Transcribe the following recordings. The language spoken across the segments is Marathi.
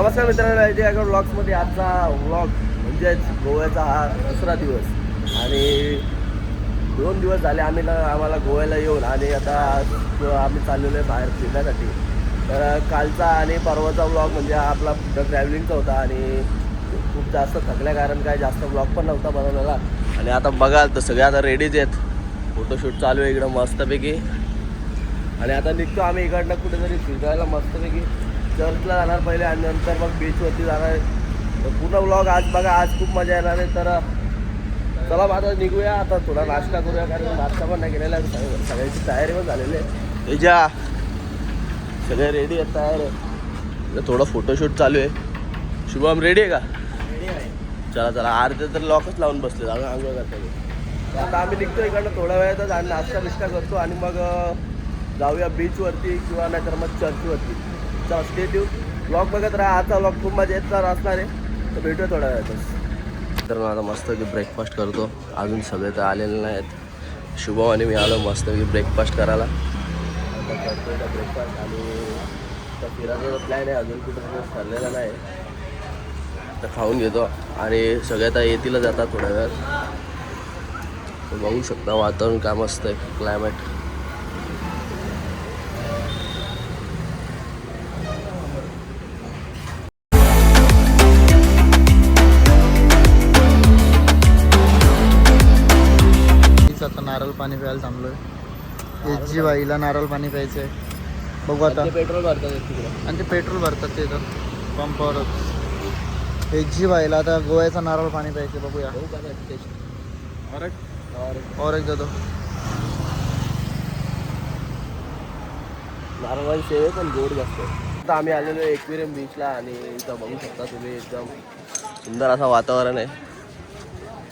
नमस्कार मित्रांनो, आयडिया व्लॉग्समध्ये आजचा व्लॉग म्हणजेच गोव्याचा हा दुसरा दिवस आणि 2 दिवस झाले आम्हाला गोव्याला येऊन आणि आता आम्ही चाललेलो आहे बाहेर फिरण्यासाठी. तर कालचा आणि परवाचा व्लॉग म्हणजे हा आपला ट्रॅव्हलिंगचा होता आणि खूप जास्त थकल्या कारण काय जास्त व्लॉग पण नव्हता बनवलेला. आणि आता बघाल तर सगळे आता रेडीच आहेत, फोटोशूट चालू आहे इकडं मस्तपैकी. आणि आता निघतो आम्ही इकडनं कुठेतरी फिरायला मस्तपैकी. चर्चला जाणार पहिले आणि नंतर मग बीचवरती जाणार आहे. तर पूर्ण व्लॉग आज बघा, आज खूप मजा येणार आहे. तर चला आता निघूया, आता थोडा नाश्ता करूया कारण नाश्ता पण नाही केलेला आहे. सगळ्यांची तयारी पण झालेली आहे. त्याच्या सगळे रेडी आहेत, तयार आहे. थोडं फोटोशूट चालू आहे. शुभम रेडी आहे का? रेडी आहे. चला चला, अर्धे तर लॉकच लावून बसले आंघोळ करता. आता आम्ही निघतो इकडनं थोड्या वेळातच आणि नाश्ता बिष्टा करतो आणि मग जाऊया बीचवरती किंवा नाहीतर मग चर्चवरती. चला स्टे ट्यून, व्लॉग बघत राहा. आजचा व्लॉग खूप मजा येणार असणार आहे, तर भेटूया थोड्या वेळातच. तर आता मस्तपैकी ब्रेकफास्ट करतो. अजून सगळे तर आलेले नाहीत. शुभम आणि मी आलो मस्तपैकी ब्रेकफास्ट करायला. आता करतोय का ब्रेकफास्ट आणि तर फिरायचा प्लॅन आहे, अजून कुठं ठरलेला नाही. तर खाऊन घेतो आणि सगळे आता येतीलच जातात थोड्या वेळात. बघू शकता वातावरण काय मस्त आहे, क्लायमेट. आता नारळ पाणी प्यायला थांबलोय. एच.जी. बाईला नारळ पाणी प्यायचंय. बघू आता. पेट्रोल भरतात तिकडे आणि ते पेट्रोल भरतात ते तर पंपावरच. एच.जी. बाईला आता गोव्याचा नारळ पाणी प्यायचे. बघूया. और एक देतो. नारळाची सेवे पण गोड जास्त. आता आम्ही आलेलो आहे एक्वेरियम बीचला आणि इथं बघू शकता तुम्ही एकदम सुंदर असं वातावरण आहे.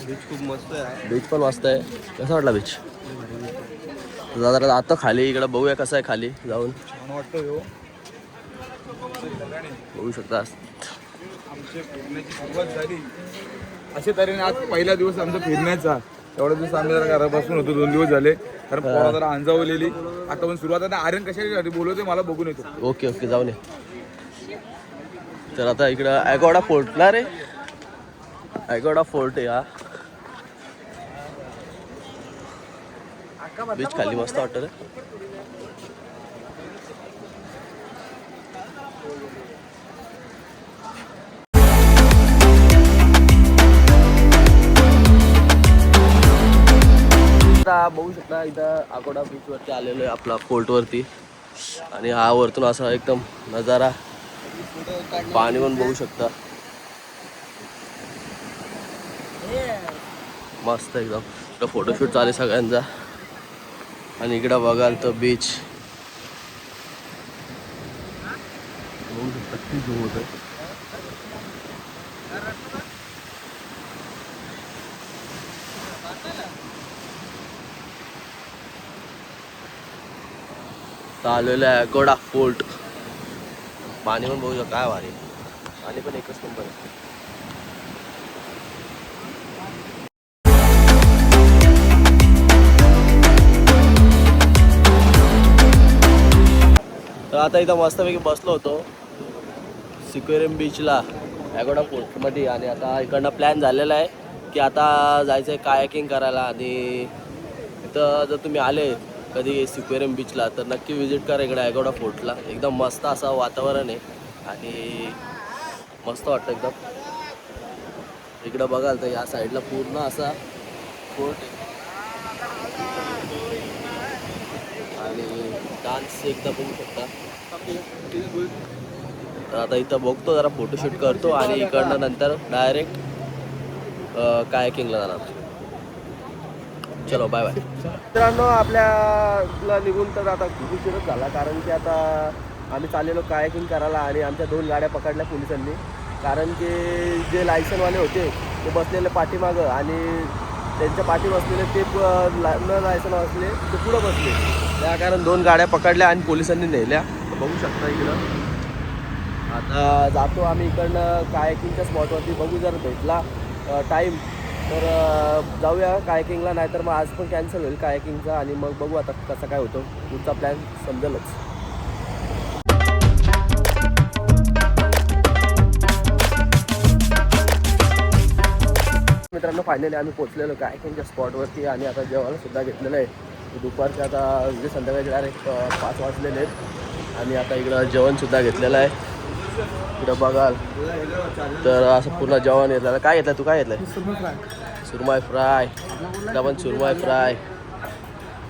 बीच खूप मस्त आहे. बीच पण मस्त आहे. कसा वाटला बीच? जरा आता खाली इकडं बघूया कसं आहे खाली जाऊन. छान वाटतं. बघू शकता. आमच्या फिरण्याची सुरुवात झाली अशा तऱ्हेने. आज पहिला दिवस आमचा फिरण्याचा. एवढा दिवस आम्ही जरा घरापासून होतो, 2 दिवस झाले कारण पोरा जरा अंजावलेली. आता पण सुरुवात आता आर्यन कशासाठी बोलवते मला बघून येतो. ओके ओके, जाऊन ये. तर आता इकडं ॲगोडा फोर्टला रे, ॲगोडा फोर्ट आहे हा. बीच खाली मस्त वाटतं रे. आता बघू शकता इथं अगोडा बीचवरती आलेलो आहे आपला फोर्टवरती. आणि हा वरतून असा एकदम नजारा, पाणी पण बघू शकता मस्त एकदम. इकडं फोटोशूट चालू आहे सगळ्यांचा. आणि इकडं बघाल तर बीच बघू शकता किती झूम होतं. आलेलं आहे ॲगोडा फोर्ट. पाणी पण बघू शकता काय भारी, पाणी पण एकच नंबर आहे. तर आता इथं मस्तपैकी बसलो होतो सिक्वेरियम बीचला ॲगोडा फोर्टमध्ये. आणि आता इकडनं प्लॅन झालेला आहे की आता जायचं आहे कायाकिंग करायला. आणि इथं जर तुम्ही आले कधी सिक्वेरियम बीचला तर नक्की विजिट करा इकडे ॲगोडा फोर्टला. एकदम मस्त असं वातावरण आहे आणि मस्त वाटतं एकदम. इकडं बघाल तर या साईडला पूर्ण असा फोर्ट आहे आणि डान्स एकदा बघू शकता. तर आता इथं बघतो, जरा फोटोशूट करतो आणि इकडनं नंतर डायरेक्ट कायाकिंगला जाणार. चलो बाय बाय. मित्रांनो, आपल्याला निघून तर आता खूप उशीरच झाला कारण की आता आम्ही चाललेलो कायाकिंग करायला आणि आमच्या 2 गाड्या पकडल्या पोलिसांनी. कारण की जे लायसनवाले होते ते बसलेले पाठीमागं आणि त्यांच्या पाठी बसलेले ते न लायसन असले ते पुढं बसले. त्या कारण 2 गाड्या पकडल्या आणि पोलिसांनी नेल्या. बघू शकता इकडं. आता जातो आम्ही इकडनं कायाकिंगच्या स्पॉटवरती. बघू जर भेटला टाईम तर जाऊया कायाकिंगला, नाहीतर मग आज पण कॅन्सल होईल कायाकिंगचा. आणि मग बघू आता कसं काय होतं, पुढचा प्लॅन समजेलच. मित्रांनो फायनली आम्ही पोहोचलेलो कायकिंगच्या स्पॉटवरती आणि आता जेवायला सुद्धा घेतलेलं आहे. दुपारचे आता म्हणजे संध्याकाळचे डायरेक्ट 5 वाजलेले आहेत आणि आता इकडं जेवणसुद्धा घेतलेलं आहे. इकडं बघाल तर असं पूर्ण जेवण घेतलेलं. काय घेतलं तू? काय घेतलं? सुरमई फ्राय. इथं पण सुरमई फ्राय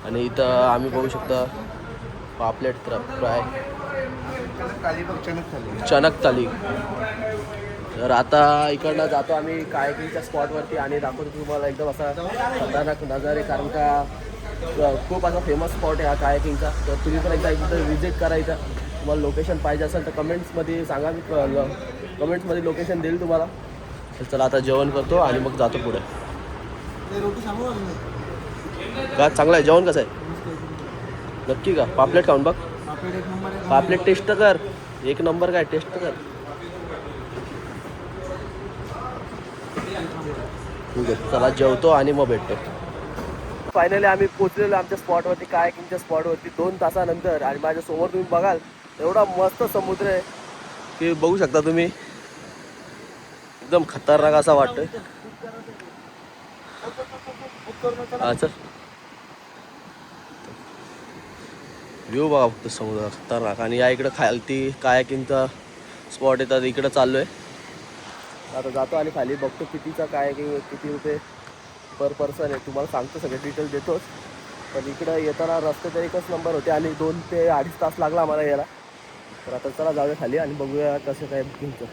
आणि इथं आम्ही बघू शकतो पापलेट फ्राय, चणक थाली. तर आता इकडनं जातो आम्ही कायकिंगच्या स्पॉटवरती आणि दाखवतो तुम्हाला एकदम असा खतरनाक नजारे, कारण का खूप असा फेमस स्पॉट आहे हा कायकिंगचा. तर तुम्ही पण एकदा इथं विजिट करायचा. तुम्हाला लोकेशन पाहिजे असेल तर कमेंट्समध्ये सांगा, मी कमेंट्समध्ये लोकेशन देईल तुम्हाला. तर चला आता जेवण करतो आणि मग जातो पुढे. का चांगलं आहे जेवण? कसं आहे? नक्की का? पापलेट खाऊन बघ. पापलेट टेस्ट कर, एक नंबर. काय टेस्ट कर. ठीक आहे, चला जेवतो आणि मग भेटतो. फायनली आम्ही पोचलेलो आमच्या स्पॉटवरती, कायकिंगच्या स्पॉटवरती 2 तासानंतर. आणि माझ्यासमोर तुम्ही बघाल एवढा मस्त समुद्र आहे की बघू शकता तुम्ही. एकदम खतरनाक असा वाटतोय. हा चल, व्ह्यू बघा फक्त समुद्र खतरनाक. आणि या इकडं खालती कायकिंगचा स्पॉट येतात, इकडं चाललो आहे. आता जातो आणि खाली बघतो कितीचा कायकिंग, किती रुपये पर पर्सन आहे. तुम्हाला सांगतो, सगळे डिटेल्स देतोच. पण इकडं येताना रस्ते तर एकच नंबर होते आणि 2 ते 2.5 तास लागला आम्हाला यायला. तर आता चला जाऊया खाली आणि बघूया कसं काय बुकिंगचं.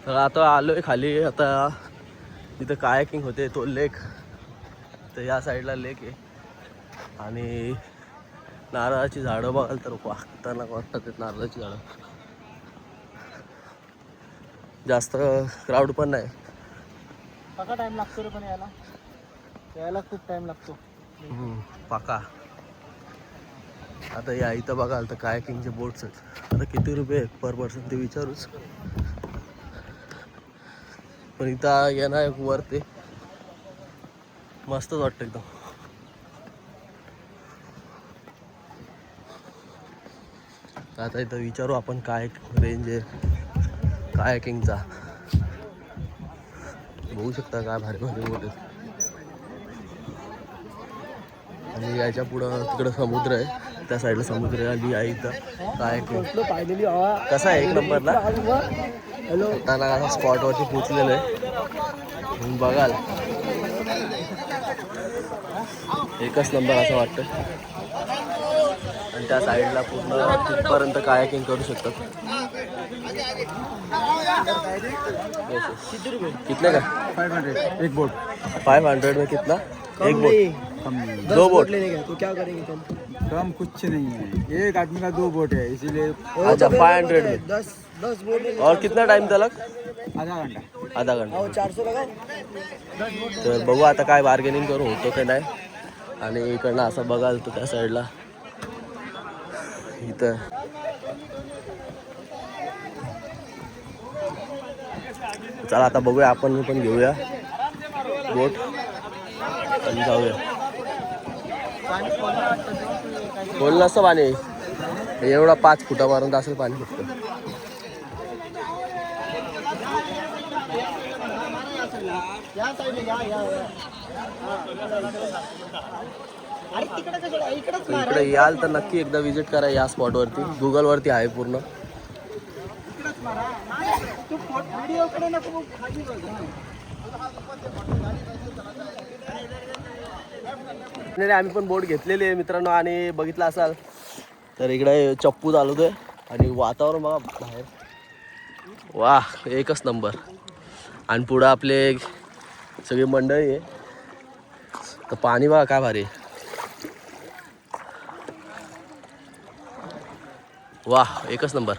तर आता आलो आहे खाली. आता तिथं कायकिंग होते तो लेक, तर या साईडला लेक आहे आणि नारळाची झाडं बघाल तर वा खतरनाक वाटतात ते नारळाची झाडं. जास्त क्राऊड पण नाही. पाका टाइम लागतो रे, पण यायला खूप टाइम लागतो. पाका. आता या इथं बघाल तर कायकिंगचे बोट्स आहेत. आता किती रुपये पर पर्सन ते विचारूच. पण इथं येणार वर ते मस्तच वाटतं एकदम. आता इथं विचारू आपण काय रेंज आहे कायकिंगचा. बघू शकता काय भारी भारी बोट आहेत. आणि याच्या पुढं तिकडं समुद्र आहे, त्या साईडला समुद्र आली आहे. इथं कायकिंग कसा आहे? एक नंबरला. आता असा स्पॉटवरती पोचलेलं आहे, बघाल एकच नंबर असं वाटतं. आणि त्या साईडला पूर्ण तिथपर्यंत कायाकिंग करू शकतात. कितने का? 500 एक बोट. 500 में कितना? एक बोट? 2 बोट लेने गए तो क्या करेंगे तुम? कम कुछ नहीं है, एक आदमी का 2 बोट है, इसीलिए अच्छा 500 में 10 बोट. और कितना टाइम तलक? आधा घंटा. आधा घंटा. 400 लगाओ. तर बघू आता काय बार्गेनिंग करू होतो की नाही. आणि इकडनं असं बघाल तर त्या साईडला इथं चला आता बघूया, आपण पण घेऊया बोट आणि जाऊया. खोललं असतं पाणी, एवढा 5 फुटापर्यंत असेल पाणी फक्त. इकडे याल तर नक्की एकदा विजिट करा या स्पॉटवरती. गुगलवरती आहे पूर्ण. आम्ही पण बोट घेतलेली आहे मित्रांनो, आणि बघितलं असाल तर इकडे चप्पू चालवतोय आणि वातावरण बघा बाहेर, वाह एकच नंबर. आणि पुढं आपले सगळी मंडळी आहे, तर पाणी बघा काय भारी. वाह एकच नंबर.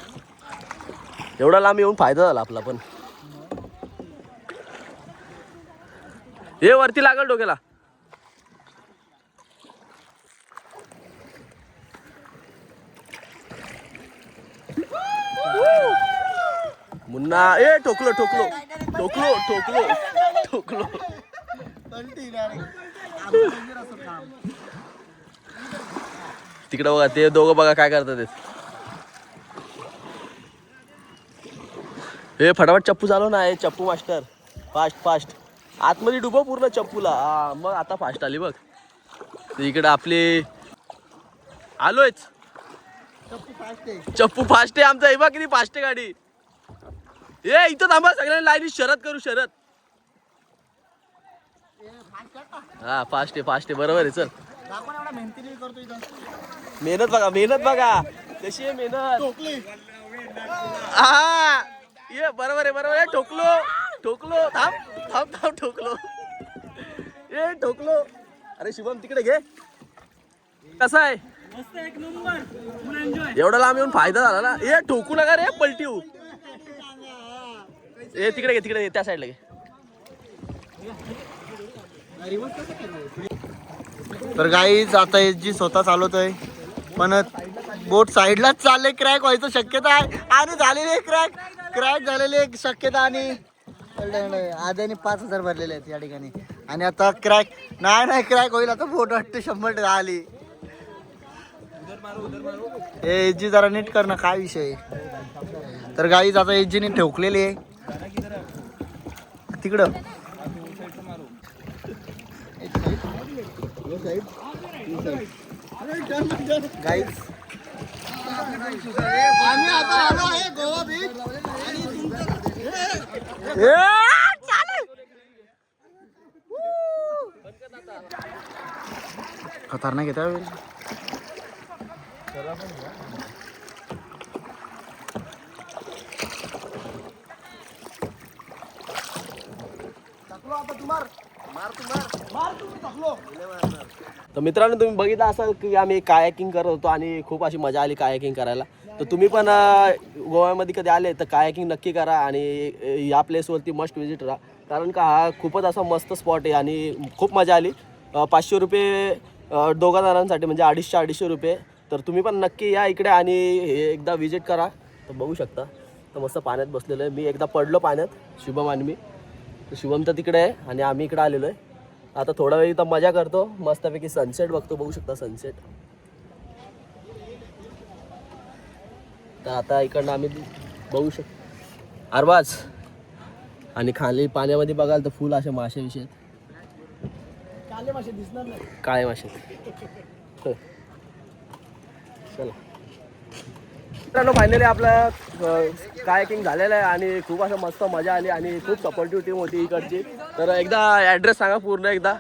एवढा लांब येऊन फायदा झाला आपला. पण हे वरती लागल डोक्याला. मुन्ना ए ठोकलो ठोकलो ठोकलो ठोकलो ठोकलो. तिकडं बघा ते दोघं बघा काय करतात. हे फटाफट चप्पू चालव ना, हे चप्पू मास्टर फास्ट फास्ट. आतमध्ये डुबव पूर्ण चप्पूला. हा, मग आता फास्ट आली बघ. इकडे आपले आलोयच. चप्पू फास्ट आहे आमचा. हे बघ किती फास्ट आहे गाडी. ए इथं थांबा, सगळ्यांनी लाईनी शरद करू शरद. हा फास्ट आहे बरोबर आहे. चल मेहनत बघा, मेहनत बघा कशी आहे मेहनत. हा ये बरोबर आहे. ठोकलो थांब ठोकलो. ए ठोकलो. अरे शुभम तिकडे घे. कसा आहे? एवढा लांब येऊन फायदा झाला ना. ए ठोकू नका रे, पलटीव. ए तिकडे घे त्या साईडला घे. तर गाईज आता जी स्वतः चालवतोय, पण बोट साईडलाच चालले. क्रॅक व्हायचं शक्यता आहे आणि झालेली क्रॅक झालेली एक शक्यता. आणि आद्याने 5,000 भरलेले आहेत या ठिकाणी. आणि आता क्रॅक नाही क्रॅक होईल. आता बोट वाटते 100% आली. एजी जरा नीट करणं काय विषय. तर गाईज आता एजीने ठोकलेली आहे तिकडं. गाईज आम्ही आता आलो आहे गोवा बीच. खतरनाक येत आहे. तर मित्रांनो तुम्ही बघितलं असाल की आम्ही कायाकिंग करत होतो आणि खूप अशी मजा आली कायाकिंग करायला. तर तुम्ही पण गोव्यामध्ये कधी आले तर कायाकिंग नक्की करा आणि या प्लेसवरती मस्ट विजिट राहा. कारण का हा खूपच असा मस्त स्पॉट आहे आणि खूप मजा आली. 500 रुपये दोघा जणांसाठी म्हणजे 250 रुपये. तर तुम्ही पण नक्की या इकडे आणि हे एकदा विजिट करा. तर बघू शकता तर मस्त पाण्यात बसलेलं आहे. मी एकदा पडलो पाण्यात, शुभम आणि मी. तर शुभम तर तिकडे आहे आणि आम्ही इकडे आलेलो आहे. आता थोडा वेळ इथं मजा करतो, मस्तपैकी सनसेट बघतो. बघू शकता सनसेट. तर आता इकडनं आम्ही बघू शकतो अरबाज. आणि खाली पाण्यामध्ये बघाल तर फुल असे मासे विषय आहेत. काळे मासे. चला मित्रांनो फायनली आपलं कायाकिंग झालेलं आहे आणि खूप असं मस्त मजा आली आणि खूप सपोर्टिव्ह टीम होती इकडची. तर एकदा ॲड्रेस सांगा पूर्ण. एकदा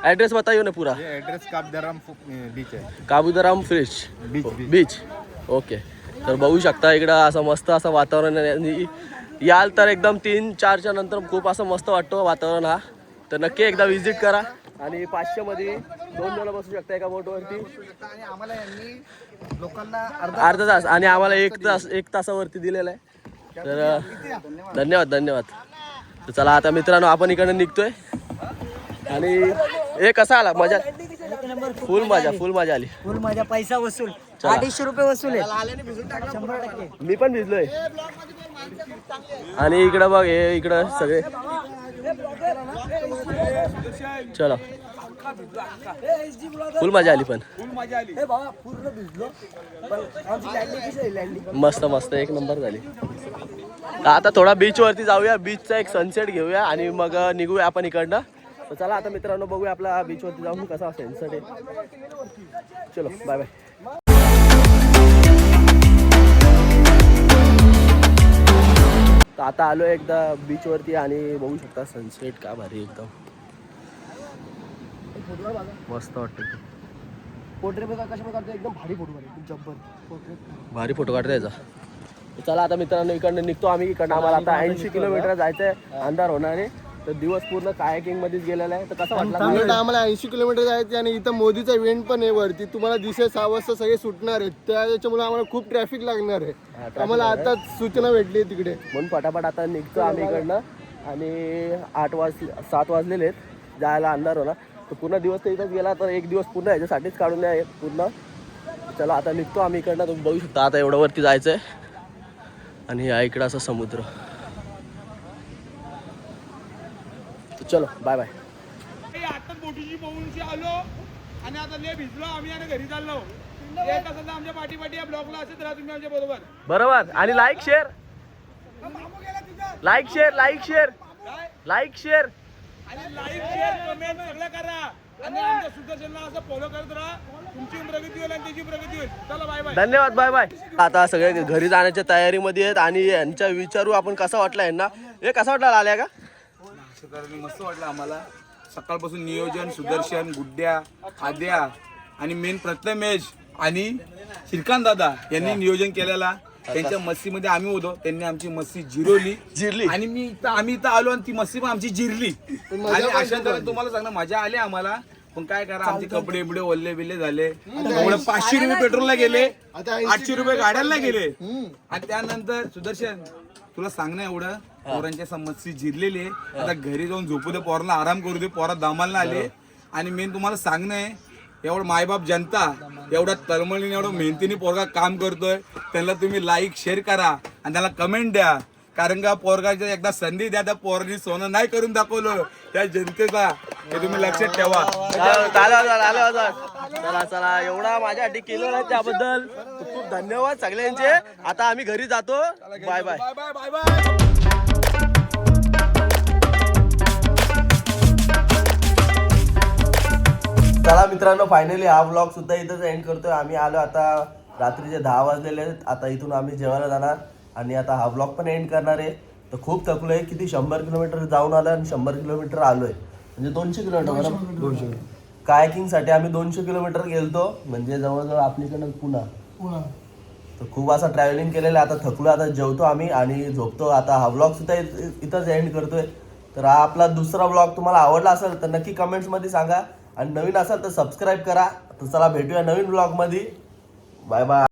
ॲड्रेस बताइए ना पूरा. ॲड्रेस काबुदराम बीच आहे. काबुदराम बीच. ओके. तर बघू शकता इकडं असं मस्त असं वातावरण आहे. याल तर एकदम 3-4च्या नंतर खूप असं मस्त वाटतं वातावरण हा. तर नक्की एकदा विजिट करा. आणि 500 मध्ये 2 जण बसू शकता एका बोटवरती. आणि आम्हाला यांनी लोकांना अर्धा तास आणि आम्हाला 1 तासावरती दिलेला आहे. तर धन्यवाद. तर चला आता मित्रांनो आपण इकडे निघतोय. आणि हे कसा आला मजा? फुल मजा आली. फुल मजा. पैसा वसूल. 250 रुपये वसूल आहे. 100%. मी पण भिजलोय. आणि इकडं बघ हे इकडं सगळे. चला फुल मजा आली. पण मस्त 1 नंबर झाली. आता थोडा बीच वरती जाऊया. बीचचा एक सनसेट घेऊया आणि मग निघूया आपण इकडनं. तर चला आता मित्रांनो बघूया आपला बीच वरती जाऊन कसा सनसेट आहे. चलो बाय बाय. तर आता आलो एकदा बीच वरती आणि बघू शकता सनसेट का भारी एकदम मस्त वाटतं. पोर्ट्रेट बघा कशा प्रकारचे एकदम भारी फोटो काढले. जब्बर पोर्ट्रेट. भारी फोटो काढता याचा. चला आता मित्रांनो इकडनं निघतो आम्ही. इकडनं आम्हाला आता 80 किलोमीटर जायचं आहे. अंधार होणार आहे. तर दिवस पूर्ण कायाकिंग मध्येच गेलेला आहे. तर कसं वाटलं? आम्हाला 80 किलोमीटर जायचं आणि इथं मोदीचा इव्हेंट पण आहे वरती. तुम्हाला दिसेल 6 वाजता सगळे सुटणार आहेत. त्याच्यामुळे आम्हाला खूप ट्रॅफिक लागणार आहे. आम्हाला आता सूचना भेटली आहे तिकडे. म्हणून पटापट आता निघतो आम्ही इकडनं. आणि 7 वाजलेले आहेत. जायला अंधार होणार. तर पूर्ण दिवस तर इथंच गेला. तर एक दिवस पूर्ण ह्याच्यासाठीच काढून द्या पूर्ण. चला आता निघतो आम्ही इकडनं. तुम्ही बघू शकता आता एवढं वरती जायचं आहे. आणि या इकडं असं समुद्र. चलो बाय बाय. आता मोठीची पाहूनशी आलो आणि आता लय भिजलो आम्ही आणि घरी चाललो. एक तासाचा आमच्या पाठी या ब्लॉगला असेच राहा तुम्ही आमच्या बरोबर. आणि लाईक शेअर. आणि लाईक शेअर कमेंट सगळं करा आणि आमच्या सुदर्शनला असं फॉलो करत राहा. तुमची प्रगती होईल आणि त्याची प्रगती होईल. चला बाय बाय. धन्यवाद, बाय बाय. आता सगळे घरी जाण्याच्या तयारीमध्ये आहेत आणि यांच्या विचारू आपण कसा वाटला यांना. हे कसा वाटला आल्या का? मस्त वाटलं आम्हाला. सकाळपासून नियोजन सुदर्शन, गुड्ड्या, आद्या आणि मेन प्रथमेश आणि श्रीकांत दादा यांनी नियोजन केलेला. त्यांच्या मस्सीमध्ये आम्ही होतो. त्यांनी आमची मस्सी जिरली आणि आम्ही इथं आलो आणि ती मस्सी पण आमची जिरली. आणि अशा तऱ्हेने तुम्हाला सांगणार मजा आली आम्हाला. पण काय करा, आमचे कपडे बिडे ओल्ले बिल्ले झाले. एवढे 500 रुपये पेट्रोलला गेले, 800 रुपये गाड्यांना गेले. आणि त्यानंतर सुदर्शन तुला सांगणं एवढं, पोरांच्या समस्या जिरलेली आहे. आता घरी जाऊन झोपू दे, पोरांना आराम करू दे, पोरा दामाला आले. आणि मेन तुम्हाला सांगणं आहे, एवढं मायबाप जनता एवढ्या तळमळीने एवढं मेहनतीने पोरगा काम करतोय, त्यांना तुम्ही लाईक शेअर करा आणि त्याला कमेंट द्या. कारण का पोरगाच्या एकदा संधी द्या, त्या पोरांनी सोनं नाही करून दाखवलं त्या जनतेचा, हे तुम्ही लक्षात ठेवा. चला चला, एवढा माझ्यासाठी केलं नाही त्याबद्दल खूप खूप धन्यवाद सगळ्यांचे. आता आम्ही घरी जातो. Bye bye. Bye bye bye bye. चला मित्रांनो, फायनली हा व्लॉग सुद्धा इथंच एंड करतोय. आम्ही आलो आता, रात्रीचे 10 वाजलेले आहेत. आता इथून आम्ही जेवायला जाणार आणि आता हा व्लॉग पण एंड करणार आहे. तर खूप थकलोय. किती 100 किलोमीटर जाऊन आलो आणि 100 किलोमीटर आलोय, म्हणजे 200 किलोमीटर. 200 कायाकिंगसाठी आम्ही 200 किलोमीटर गेलतो, म्हणजे जवळजवळ आपलीकडं पुन्हा. तर खूप असं ट्रॅव्हलिंग केलेलं आहे. आता थकलो, आता जेवतो आम्ही आणि झोपतो. आता हा व्लॉग सुद्धा इथंच एंड करतोय. तर हा आपला दुसरा व्लॉग तुम्हाला आवडला असेल तर नक्की कमेंट्समध्ये सांगा आणि नवीन असाल तर सबस्क्राईब करा. तर चला भेटूया नवीन व्लॉगमध्ये. Bye bye.